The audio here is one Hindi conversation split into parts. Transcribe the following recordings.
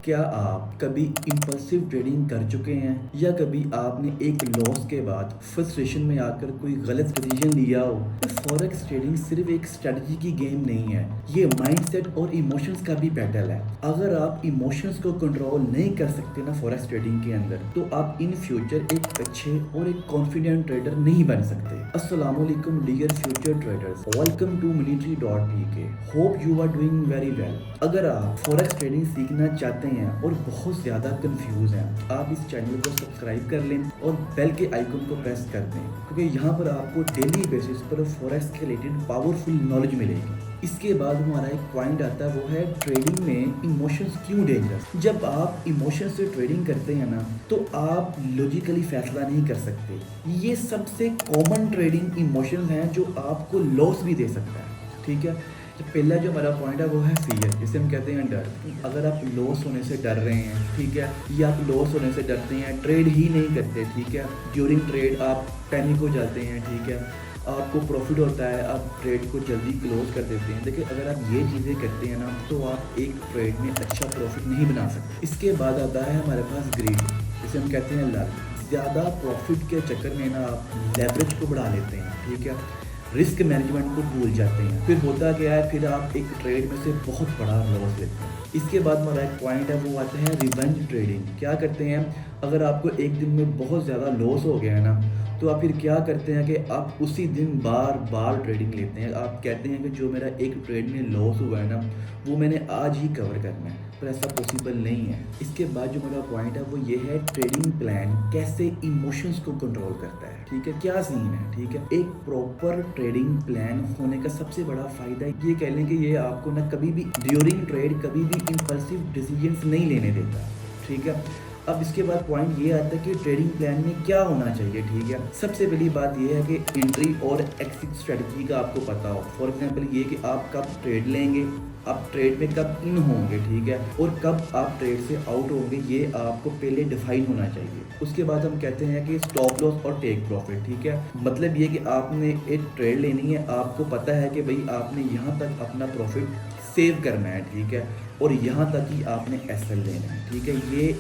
क्या आप कभी इम्पल्सिव ट्रेडिंग कर चुके हैं या कभी आपने एक लॉस के बाद फ्रस्ट्रेशन में आकर कोई गलत डिसीजन लिया हो? फॉरेक्स ट्रेडिंग सिर्फ एक स्ट्रेटजी की गेम नहीं है, ये माइंडसेट और इमोशंस का भी बैटल है। अगर आप इमोशंस को कंट्रोल नहीं कर सकते ना फॉरेक्स ट्रेडिंग के अंदर, तो आप इन फ्यूचर एक अच्छे और एक कॉन्फिडेंट ट्रेडर नहीं बन सकते। अस्सलाम वालेकुम dear future traders, welcome to military.pk। Hope you are doing very well. अगर आप फॉरेक्स ट्रेडिंग सीखना चाहते हैं और बहुत ज़्यादा कंफ्यूज हैं, आप इस चैनल को सब्सक्राइब कर लें और बेल के आइकन को प्रेस कर दें, क्योंकि यहाँ पर आपको डेली बेसिस पर फॉरेक्स के रिलेटेड पावरफुल नॉलेज मिलेगी। इसके बाद हमारा एक पॉइंट आता है, वो है ट्रेडिंग में इमोशंस क्यों डेंजरस। जब आप इमोशन से ट्रेडिंग करते हैं ना, तो आप लॉजिकली फैसला नहीं कर सकते। ये सबसे कॉमन ट्रेडिंग इमोशंस हैं जो आपको लॉस भी दे सकता है। ठीक है, तो पहला जो हमारा पॉइंट है वो है फियर, जिसे हम कहते हैं डर। अगर आप लॉस होने से डर रहे हैं, ठीक है, या आप लॉस होने से डरते हैं, ट्रेड ही नहीं करते, ठीक है, ड्यूरिंग ट्रेड आप पैनिक हो जाते हैं, ठीक है, आपको प्रॉफिट होता है, आप ट्रेड को जल्दी क्लोज कर देते हैं। देखिए, अगर आप ये चीज़ें करते हैं ना, तो आप एक ट्रेड में अच्छा प्रॉफिट नहीं बना सकते। इसके बाद आता है हमारे पास ग्रीड, जिसे हम कहते हैं लालच। ज़्यादा प्रॉफिट के चक्कर में ना आप लेवरेज को बढ़ा लेते हैं, ठीक है, रिस्क मैनेजमेंट को भूल जाते हैं। फिर होता क्या है, फिर आप एक ट्रेड में से बहुत बड़ा लॉस लेते हैं। इसके बाद हमारा एक पॉइंट है, वो आते हैं रिवेंज ट्रेडिंग। क्या करते हैं, अगर आपको एक दिन में बहुत ज़्यादा लॉस हो गया है ना, तो आप फिर क्या करते हैं कि आप उसी दिन बार बार ट्रेडिंग लेते हैं। आप कहते हैं कि जो मेरा एक ट्रेड में लॉस हुआ है ना, वो मैंने आज ही कवर करना है, पर ऐसा पॉसिबल नहीं है। इसके बाद जो मेरा पॉइंट है वो ये है, ट्रेडिंग प्लान कैसे इमोशंस को कंट्रोल करता है। ठीक है, क्या सीन है, ठीक है। एक प्रॉपर ट्रेडिंग प्लान होने का सबसे बड़ा फायदा ये कह लें कि ये आपको ना कभी भी ड्यूरिंग ट्रेड कभी भी इम्पल्सिव डिसीजंस नहीं लेने देता। ठीक है, अब इसके बाद पॉइंट ये आता है कि ट्रेडिंग प्लान में क्या होना चाहिए। ठीक है, सबसे पहली बात ये है कि एंट्री और एग्जिट स्ट्रेटजी का आपको पता हो। फॉर एग्जांपल ये कि आप कब ट्रेड लेंगे, आप ट्रेड में कब इन होंगे, ठीक है, और कब आप ट्रेड से आउट होंगे, ये आपको पहले डिफाइन होना चाहिए। उसके बाद हम कहते हैं कि स्टॉप लॉस और टेक प्रॉफिट। ठीक है, मतलब ये कि आपने एक ट्रेड लेनी है, आपको पता है कि भाई आपने यहाँ तक अपना प्रॉफिट सेव करना है, ठीक है, और यहाँ तक ही आपने एसएल लेना है। ठीक है, ये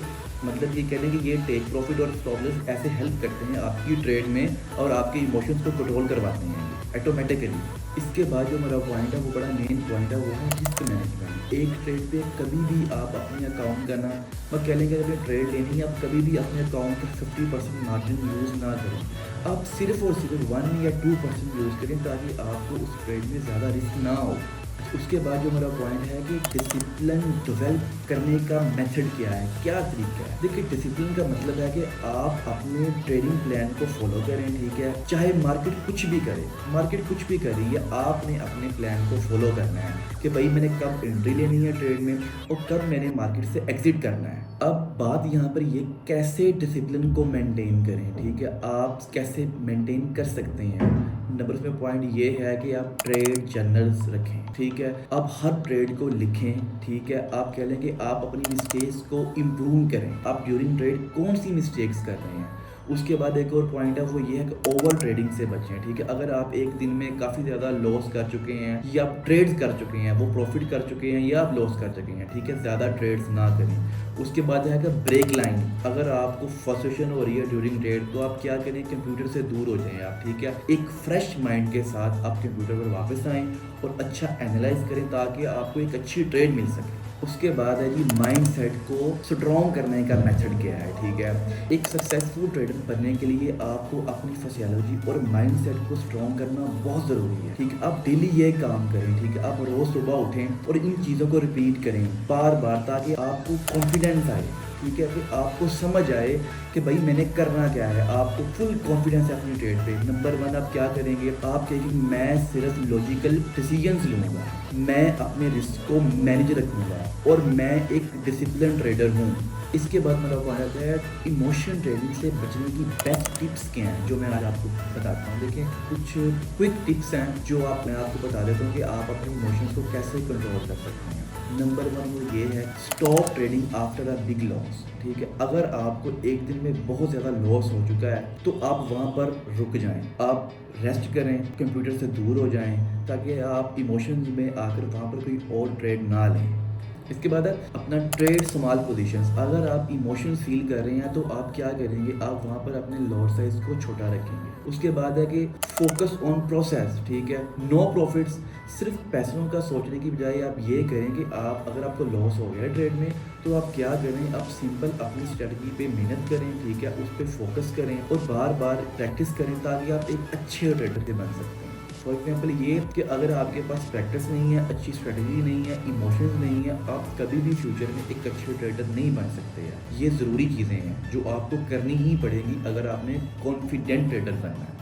मतलब ये कह लें कि ये टेक प्रॉफिट और स्टॉप लॉस ऐसे हेल्प करते हैं आपकी ट्रेड में और आपके इमोशंस को कंट्रोल करवाते हैं ऑटोमेटिकली। इसके बाद जो मेरा पॉइंट है, वो बड़ा मेन पॉइंट है, वो है रिस्क मैनेजमेंट। एक ट्रेड पे कभी भी आप अपने अकाउंट का ना, मैं कह लेंगे जब ट्रेड लेनी है, आप कभी भी अपने अकाउंट का 50% मार्जिन यूज़ ना करें। आप सिर्फ और सिर्फ 1 या 2% यूज़ करें, ताकि आपको उस ट्रेड में ज़्यादा रिस्क ना हो। उसके बाद जो मेरा पॉइंट है कि डिसिप्लिन डेवलप करने का मेथड क्या है, क्या तरीका है। देखिए, डिसिप्लिन का मतलब है कि आप अपने ट्रेडिंग प्लान को फॉलो करें, ठीक है, चाहे मार्केट कुछ भी करे, मार्केट कुछ भी करे, या आपने अपने प्लान को फॉलो करना है कि भाई मैंने कब एंट्री लेनी है ट्रेड में और कब मैंने मार्केट से एग्जिट करना है। अब बात यहाँ पर ये कैसे डिसिप्लिन को मेंटेन करें, ठीक है, आप कैसे मेंटेन कर सकते हैं। नंबर में पॉइंट ये है कि आप ट्रेड जर्नल्स रखें, ठीक है, आप हर ट्रेड को लिखें, ठीक है, आप कह लें कि आप अपनी मिस्टेक्स को इम्प्रूव करें, आप ड्यूरिंग ट्रेड कौन सी मिस्टेक्स कर रहे हैं। उसके बाद एक और पॉइंट है, वो ये है कि ओवर ट्रेडिंग से बचें। ठीक है, अगर आप एक दिन में काफ़ी ज़्यादा लॉस कर चुके हैं, या आप ट्रेड्स कर चुके हैं, वो प्रॉफिट कर चुके हैं या आप लॉस कर चुके हैं, ठीक है, ज़्यादा ट्रेड्स ना करें। उसके बाद है कि ब्रेक लाइन, अगर आपको फ्रस्ट्रेशन हो रही है ड्यूरिंग ट्रेड, तो आप क्या करें, कंप्यूटर से दूर हो जाएं आप, ठीक है, एक फ्रेश माइंड के साथ आप कंप्यूटर पर वापस आएँ और अच्छा एनालाइज करें, ताकि आपको एक अच्छी ट्रेड मिल सके। उसके बाद है जी, माइंडसेट को स्ट्रॉन्ग करने का मेथड क्या है। ठीक है, एक सक्सेसफुल ट्रेडर बनने के लिए आपको अपनी फिजियोलॉजी और माइंडसेट को स्ट्रॉन्ग करना बहुत ज़रूरी है। ठीक है, आप डेली ये काम करें, ठीक है, आप रोज़ सुबह उठें और इन चीज़ों को रिपीट करें बार बार, ताकि आपको कॉन्फिडेंस आए। ठीक है, फिर आपको समझ आए कि भाई मैंने करना क्या है, आपको फुल कॉन्फिडेंस है अपनी ट्रेड पे। नंबर 1 आप क्या करेंगे, आप कहेंगे मैं सिर्फ लॉजिकल डिसीजंस लूँगा, मैं अपने रिस्क को मैनेज रखूँगा और मैं एक डिसिप्लिन ट्रेडर हूँ। इसके बाद मेरा पॉइंट है, इमोशन ट्रेडिंग से बचने की बेस्ट टिप्स क्या हैं, जो मैं आज आपको बताता हूँ। देखिए, कुछ क्विक टिप्स हैं जो मैं आपको बता देता हूँ कि आप अपने इमोशंस को कैसे कंट्रोल कर सकते हैं। नंबर 1 वो ये है, stop trading after a big loss. ठीक है, अगर आपको एक दिन में बहुत ज़्यादा लॉस हो चुका है, तो आप वहाँ पर रुक जाएं, आप रेस्ट करें, कंप्यूटर से दूर हो जाएं, ताकि आप इमोशंस में आकर वहाँ पर कोई और ट्रेड ना लें। इसके बाद है अपना ट्रेड स्मॉल पोजीशंस। अगर आप इमोशंस फील कर रहे हैं तो आप क्या करेंगे, आप वहाँ पर अपने लॉट साइज को छोटा रखेंगे। उसके बाद है कि फोकस ऑन प्रोसेस, ठीक है, नो प्रॉफिट्स। सिर्फ पैसों का सोचने की बजाय आप ये करें कि आप अगर आपको लॉस हो गया है ट्रेड में तो आप क्या करें, आप सिंपल अपनी स्ट्रेटजी पे मेहनत करें, ठीक है, उस पर फोकस करें और बार बार प्रैक्टिस करें ताकि आप एक अच्छे ट्रेडर से बन सकते हैं। फॉर एग्जाम्पल ये कि अगर आपके पास प्रैक्टिस नहीं है, अच्छी स्ट्रेटजी नहीं है, इमोशंस नहीं है, आप कभी भी फ्यूचर में एक अच्छे ट्रेडर नहीं बन सकते हैं। ये ज़रूरी चीज़ें हैं जो आपको करनी ही पड़ेंगी अगर आपने कॉन्फिडेंट ट्रेडर बनना है।